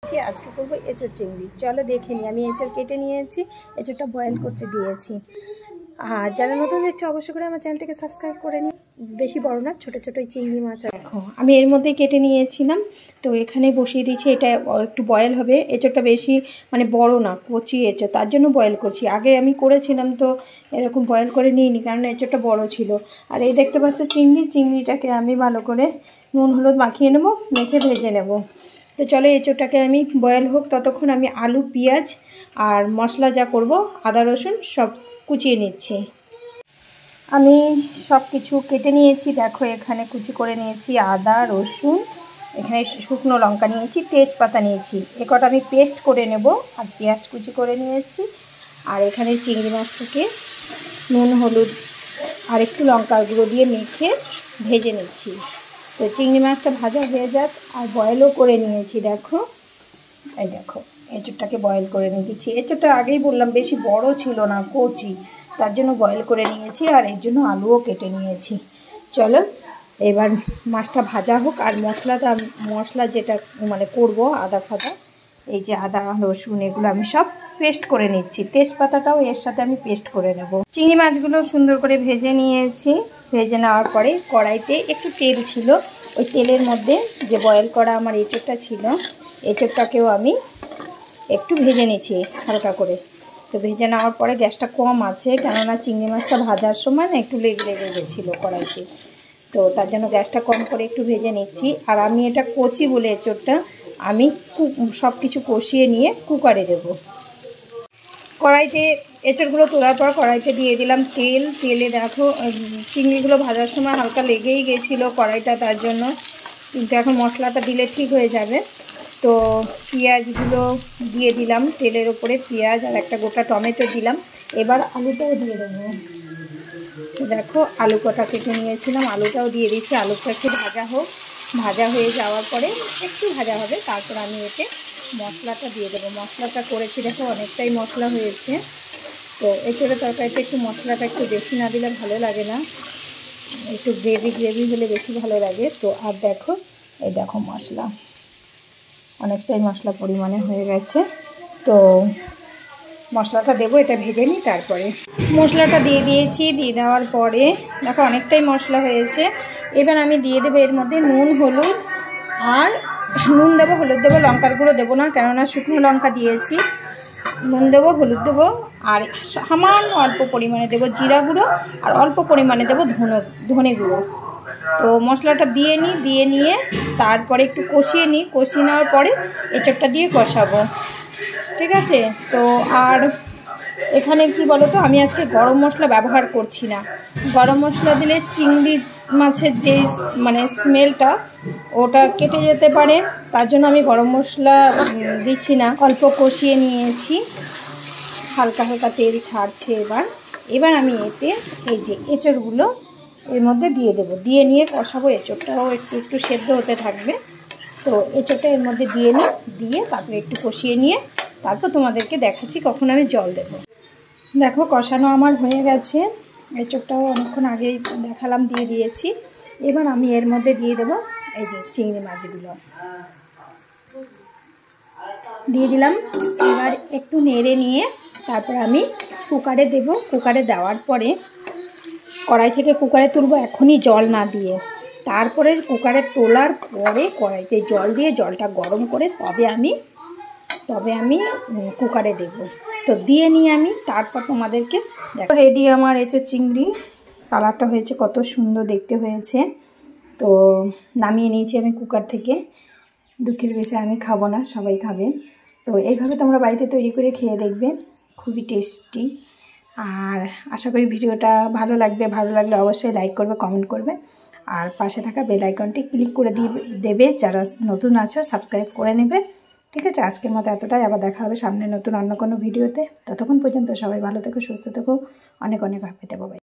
নিয়েছি। আজকে করবো এঁচোড় চিংড়ি। চলো দেখে নিই। আমি এঁচোড় কেটে নিয়েছি, এঁচোড়টা বয়েল করতে দিয়েছি। আর যারা নতুন দেখছো অবশ্যই করে আমার চ্যানেলটাকে সাবস্ক্রাইব করে নিই। বেশি বড় না, ছোটো ছোটো চিংড়ি মাছ। দেখো আমি এর মধ্যে কেটে নিয়েছিলাম, তো এখানে বসিয়ে দিয়েছি। এটা একটু বয়েল হবে। এঁচোড়টা বেশি মানে বড় না, কচি এঁচোড়, তার জন্য বয়েল করছি। আগে আমি করেছিলাম তো এরকম বয়েল করে নিইনি, কারণ এঁচোড়টা বড় ছিল। আর এই দেখতে পাচ্ছ চিংড়িটাকে আমি ভালো করে নুন হলুদ মাখিয়ে নেবো, মেখে ভেজে নেব। তো চলো এঁচোড়টাকে আমি বয়েল হোক, ততক্ষণ আমি আলু পেঁয়াজ আর মশলা যা করব আদা রসুন সব কুচিয়ে নিচ্ছি। আমি সব কিছু কেটে নিয়েছি। দেখো এখানে কুচি করে নিয়েছি আদা রসুন, এখানে শুকনো লঙ্কা নিয়েছি, তেজপাতা নিয়েছি। কটা আমি পেস্ট করে নেব। আর পেঁয়াজ কুচি করে নিয়েছি। আর এখানে চিংড়ি মাছটাকে নুন হলুদ আর একটু লঙ্কার গুঁড়ো দিয়ে মেখে ভেজে নিচ্ছি। তো চিংড়ি মাছটা ভাজা হয়ে যাক। আর বয়েলও করে নিয়েছি। দেখো এই দেখো এঁচোড়টাকে বয়েল করে নিয়েছি। এঁচোড়টা আগেই বললাম বেশি বড় ছিল না, কচি, তার জন্য বয়েল করে নিয়েছি। আর এর জন্য আলুও কেটে নিয়েছি। চলো এবার মাছটা ভাজা হোক। আর মশলা যেটা মানে করব আদা ফাদা, এই যে আদা রসুন এগুলো আমি সব পেস্ট করে নিচ্ছি। তেজপাতাটাও এর সাথে আমি পেস্ট করে নেব। চিংড়ি মাছগুলো সুন্দর করে ভেজে নিয়েছি। ভেজে নেওয়ার পরে কড়াইতে একটু তেল ছিল, ওই তেলের মধ্যে যে বয়েল করা আমার এঁচোড়টা ছিল, এঁচোড়টাকেও আমি একটু ভেজে নিয়েছি হালকা করে। তো ভেজে নেওয়ার পরে গ্যাসটা কম আছে, কেননা চিংড়ি মাছটা ভাজার সময় না একটু লেগে গেছিলো কড়াইতে, তো তার জন্য গ্যাসটা কম করে একটু ভেজে নিচ্ছি। আর আমি এটা কচি বলে এঁচোড়টা আমি সব কিছু কষিয়ে নিয়ে কুকারে দেব। কড়াইতে এঁচোড়গুলো তোলার পর কড়াইতে দিয়ে দিলাম তেল। তেলে দেখো চিংড়িগুলো ভাজার সময় হালকা লেগেই গেছিলো কড়াইটা, তার জন্য। কিন্তু এখন মশলাটা দিলে ঠিক হয়ে যাবে। তো পেঁয়াজগুলো দিয়ে দিলাম তেলের ওপরে, পেঁয়াজ আর একটা গোটা টমেটো দিলাম। এবার আলুটাও দিয়ে দেবো। দেখো আলু কটা কেটে নিয়েছিলাম, আলুটাও দিয়ে দিচ্ছি। আলুটা একটু ভাজা হোক, ভাজা হয়ে যাওয়ার পরে একটু ভাজা হবে, তারপর আমি এতে মশলাটা দিয়ে দেবো। মশলাটা করেছি দেখো অনেকটাই মশলা হয়েছে। তো এঁচোড়ের তরকারিতে একটু মশলাটা একটু বেশি না দিলে ভালো লাগে না, একটু গ্রেভি হলে বেশি ভালো লাগে। তো আর দেখো এই দেখো মশলা অনেকটাই মশলা পরিমাণে হয়ে গেছে। তো মশলাটা দেবো, এটা ভেজে নিই। তারপরে মশলাটা দিয়ে দিয়েছি। দিয়ে দেওয়ার পরে দেখো অনেকটাই মশলা হয়েছে। এবার আমি দিয়ে দেবো এর মধ্যে নুন হলুদ, আর নুন দেবো হলুদ দেবো, লঙ্কার গুঁড়ো দেবো না, কেননা শুকনো লঙ্কা দিয়েছি। নুন দেবো হলুদ দেবো, আর সামান্য অল্প পরিমাণে দেবো জিরা গুঁড়ো, আর অল্প পরিমাণে দেবো ধনে গুঁড়ো। তো মশলাটা দিয়ে নিয়ে তারপরে একটু কষিয়ে নিই। কষিয়ে নেওয়ার পরে এঁচোড়টা দিয়ে কষাবো, ঠিক আছে? তো আর এখানে কি বলো তো, আমি আজকে গরম মশলা ব্যবহার করছি না। গরম মশলা দিলে চিংড়ি মাছের যে মানে স্মেলটা ওটা কেটে যেতে পারে, তার জন্য আমি গরম মশলা দিচ্ছি না। অল্প কষিয়ে নিয়েছি, হালকা হালকা তেল ছাড়ছে। এবার আমি এতে এই যে এঁচোড়গুলো এর মধ্যে দিয়ে দেবো। দিয়ে নিয়ে কষাবো। এঁচোড়টাও একটু সেদ্ধ হতে থাকবে। তো এঁচোড়টা এর মধ্যে দিয়ে তারপরে একটু কষিয়ে নিয়ে তারপর তোমাদেরকে দেখাচ্ছি কখন আমি জল দেবো। দেখো কষানো আমার হয়ে গেছে। এঁচোড়টাও অনেকক্ষণ আগেই দেখালাম, দিয়ে দিয়েছি। এবার আমি এর মধ্যে দিয়ে দেবো এই যে চিংড়ি মাছগুলো দিয়ে দিলাম। এবার একটু নেড়ে নিয়ে তারপর আমি কুকারে দেব। কুকারে দেওয়ার পরে কড়াই থেকে কুকারে তুলবো, এখনই জল না দিয়ে। তারপরে কুকারে তোলার পরে কড়াইতে জল দিয়ে জলটা গরম করে তবে আমি কুকারে দেব। তো দিয়ে নিয়ে আমি তারপর তোমাদেরকে দেখো। রেডি আমার এঁচোড় চিংড়ি। কালারটা হয়েছে কত সুন্দর দেখতে হয়েছে। তো নামিয়ে নিয়েছি আমি কুকার থেকে। দুঃখের বিষয় আমি খাবো না, সবাই খাবে। তো এইভাবে তোমরা বাড়িতে তৈরি করে খেয়ে দেখবে, খুবই টেস্টি। আর আশা করি ভিডিওটা ভালো লাগলে অবশ্যই লাইক করবে, কমেন্ট করবে। আর পাশে থাকা বেল আইকনটি ক্লিক করে দেবে। যারা নতুন আছো সাবস্ক্রাইব করে নেবে, ঠিক আছে? আজকের মতো এতটাই। আবার দেখা হবে সামনে নতুন অন্য কোনো ভিডিওতে। ততক্ষণ পর্যন্ত সবাই ভালো থেকো, সুস্থ থেকো, অনেক হ্যাপি থেকো।